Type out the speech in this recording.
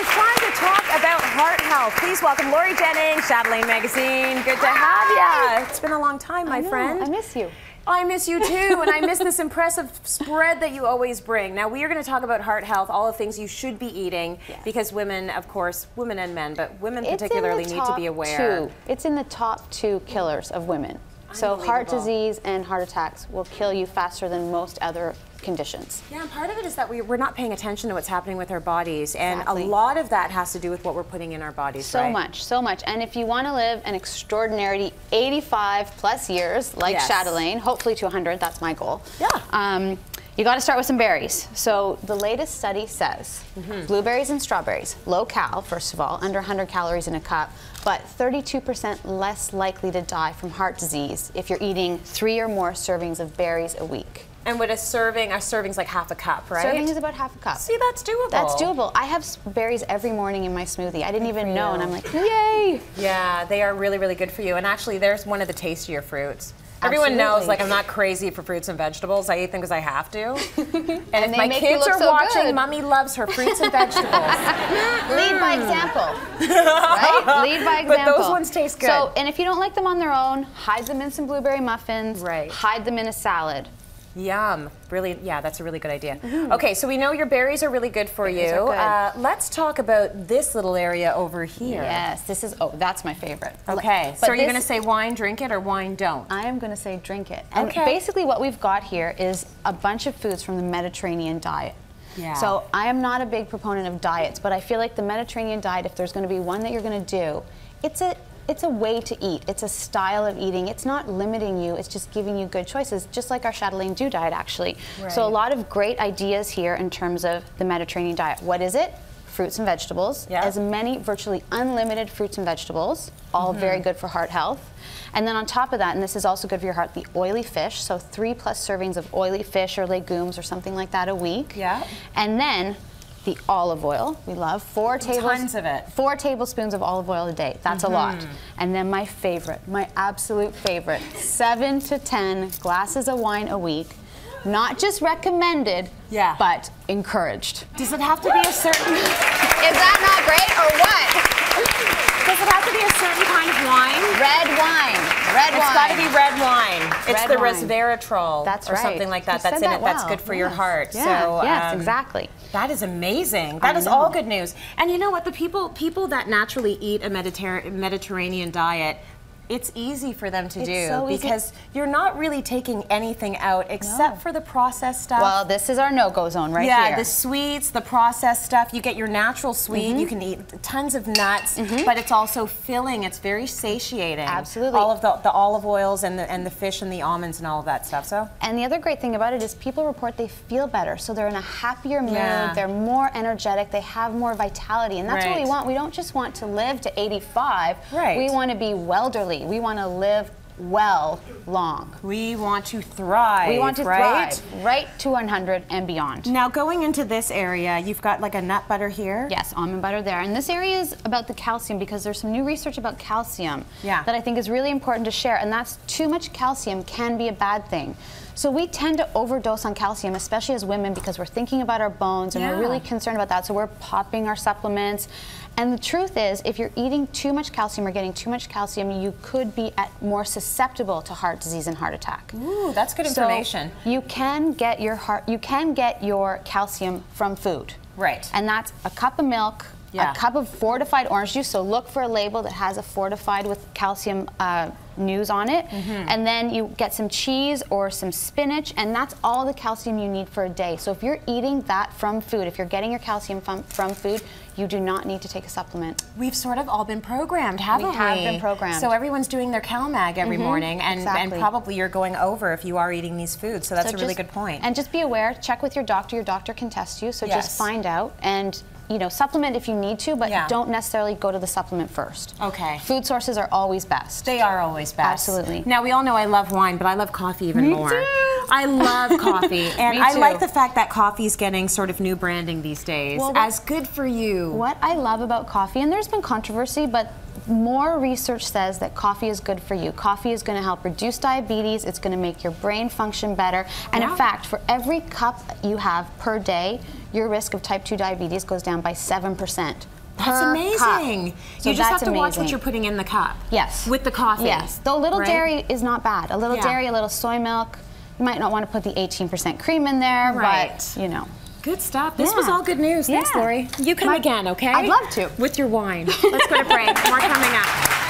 it's time to talk about heart health. Please welcome Laurie Jennings, Chatelaine Magazine. Good to have you. It's been a long time, my friend. I miss you. I miss you too, and I miss this impressive spread that you always bring. Now, we are going to talk about heart health, all the things you should be eating, because women, of course, women and men, but women particularly need to be aware. It's in the top 2 killers of women. So heart disease and heart attacks will kill you faster than most other conditions. Yeah, and part of it is that we're not paying attention to what's happening with our bodies, and a lot of that has to do with what we're putting in our bodies, so much. And if you want to live an extraordinary 85 plus years, like Chatelaine, hopefully to 100, that's my goal. Yeah. You got to start with some berries. So the latest study says blueberries and strawberries, low cal, first of all, under 100 calories in a cup, but 32% less likely to die from heart disease if you're eating 3 or more servings of berries a week. And with a serving's like half a cup, right? Serving is about half a cup. See, that's doable. That's doable. I have berries every morning in my smoothie. I didn't even know, and I'm like, yay! Yeah, they are really, really good for you. And actually, there's one of the tastier fruits. Everyone knows, like, I'm not crazy for fruits and vegetables. I eat them because I have to. And if my kids are watching, Mommy loves her fruits and vegetables. Lead by example, right? Lead by example. But those ones taste good. So, and if you don't like them on their own, hide them in some blueberry muffins. Right. Hide them in a salad. Yum. Really, yeah, that's a really good idea. Okay, so we know your berries are really good for you. Let's talk about this little area over here. Yes, this is, that's my favorite. Okay, so are you going to say wine, drink it, or wine, don't? I am going to say drink it. And basically what we've got here is a bunch of foods from the Mediterranean diet. Yeah. So I am not a big proponent of diets, but I feel like the Mediterranean diet, if there's going to be one that you're going to do, it's a way to eat. It's a style of eating. It's not limiting you. It's just giving you good choices, just like our Chatelaine Do diet, actually. Right. So a lot of great ideas here in terms of the Mediterranean diet. What is it? Fruits and vegetables. As many, virtually unlimited fruits and vegetables, all very good for heart health. And then on top of that, and this is also good for your heart, the oily fish. So 3+ servings of oily fish or legumes or something like that a week. Yeah. And then the olive oil, we love. 4 tablespoons of olive oil a day. That's a lot. And then my favorite, my absolute favorite, 7 to 10 glasses of wine a week. Not just recommended, but encouraged. Does it have to be a certain... Is that not great or what? Does it have to be a certain kind of wine? Red wine. Red wine. It's got to be red wine. It's the resveratrol or something like that. That's in it. That's good for your heart. Yeah. So, yes, exactly. That is amazing. That is all good news. And you know what? The people that naturally eat a Mediterranean diet, it's easy for them to do because you're not really taking anything out except for the processed stuff. Well, this is our no-go zone right here. Yeah, the sweets, the processed stuff. You get your natural sweet. You can eat tons of nuts, but it's also filling. It's very satiating. Absolutely. All of the olive oils and the fish and the almonds and all of that stuff. So. And the other great thing about it is people report they feel better. So they're in a happier mood. They're more energetic. They have more vitality, and that's what we want. We don't just want to live to 85. We want to be welderly. We want to live well, long. We want to thrive. We want to thrive right to 100 and beyond. Now, going into this area, you've got like a nut butter here. Yes, almond butter there. And this area is about the calcium because there's some new research about calcium that I think is really important to share. And that's too much calcium can be a bad thing. So we tend to overdose on calcium, especially as women, because we're thinking about our bones and we're really concerned about that. So we're popping our supplements. And the truth is, if you're eating too much calcium or getting too much calcium, you could be more susceptible to heart disease and heart attack. Ooh, that's good information. So you can get your calcium from food. Right. And that's a cup of milk, a cup of fortified orange juice. So look for a label that has a fortified with calcium news on it. And then you get some cheese or some spinach, and that's all the calcium you need for a day. So if you're eating that from food, if you're getting your calcium from food, you do not need to take a supplement. We've sort of all been programmed, haven't we? We have been programmed. So everyone's doing their CalMag every morning, and probably you're going over if you are eating these foods. So that's a really good point. And just be aware, check with your doctor. Your doctor can test you, so just find out. And you know, supplement if you need to, but don't necessarily go to the supplement first. Okay. Food sources are always best. They are always best. Absolutely. Now, we all know I love wine, but I love coffee even more. Me too. I love coffee. And Me I too. like the fact that coffee's getting sort of new branding these days. Well, as good for you. What I love about coffee, and there's been controversy, but more research says that coffee is good for you. Coffee is going to help reduce diabetes. It's going to make your brain function better. And in fact, for every cup you have per day, your risk of type 2 diabetes goes down by 7%. That's amazing. So you just have to watch what you're putting in the cup. Yes. With the coffee. Yes. The little dairy is not bad. A little dairy, a little soy milk. You might not want to put the 18% cream in there, but you know. Good stuff. This was all good news. Thanks, Laurie. You come again, okay? I'd love to. With your wine. Let's go to break. More coming up.